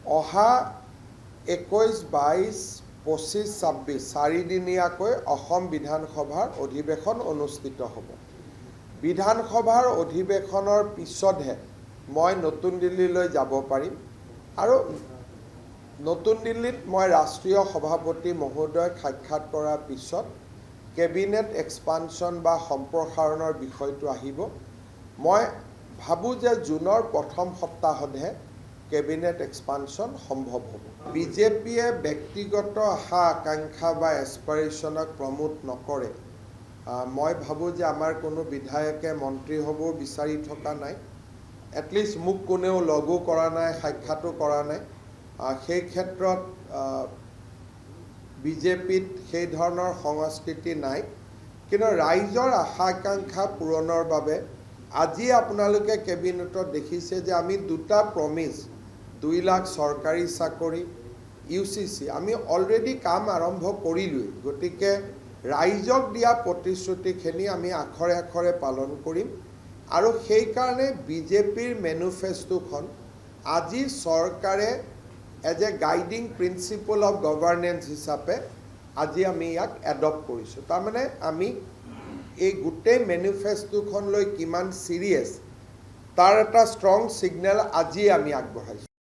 অহা 21, 22, 25, 26 চাৰিদিনীয়াকৈ অসম বিধানসভাৰ অধিৱেশন অনুষ্ঠিত হ'ব। বিধানসভাৰ অধিৱেশনৰ পিছতহে মই নতুন দিল্লীলৈ যাব পাৰিম আৰু নতুন দিল্লীত মই ৰাষ্ট্ৰীয় সভাপতি মহোদয়ক সাক্ষাৎ কৰাৰ পিছত কেবিনেট এক্সপানশ্যন বা সম্প্ৰসাৰণৰ বিষয়টো আহিব। মই ভাবোঁ যে জুনৰ প্ৰথম সপ্তাহতহে কেবিনেট এক্সপানশ্যন সম্ভৱ হ'ব। বিজেপিয়ে ব্যক্তিগত আশা আকাংক্ষা বা এছপাৰেশ্যনক প্ৰমোট নকৰে। মই ভাবোঁ যে আমাৰ কোনো বিধায়কে মন্ত্ৰী হ'বও বিচাৰি থকা নাই। এটলিষ্ট মোক কোনেও লগো কৰা নাই, সাক্ষাতো কৰা নাই। সেই ক্ষেত্ৰত বিজেপিত সেই ধৰণৰ সংস্কৃতি নাই। কিন্তু ৰাইজৰ আশা আকাংক্ষা পূৰণৰ বাবে আজি আপোনালোকে কেবিনেটত দেখিছে যে আমি দুটা প্ৰমিছ 2 লাখ চৰকাৰী চাকৰি UCC আমি অলৰেডি কাম আৰম্ভ কৰিলোঁৱেই। গতিকে ৰাইজক দিয়া প্ৰতিশ্ৰুতিখিনি আমি আখৰে আখৰে পালন কৰিম আৰু সেইকাৰণে বিজেপিৰ মেনিফেষ্টোখন আজি চৰকাৰে as a guiding principle of governance হিচাপে আজি আমি ইয়াক এডপ্ট কৰিছোঁ। তাৰমানে আমি এই গোটেই মেনিফেষ্টোখন লৈ কিমান চিৰিয়াছ তাৰ এটা ষ্ট্ৰং ছিগনেল আজি আমি আগবঢ়াইছোঁ।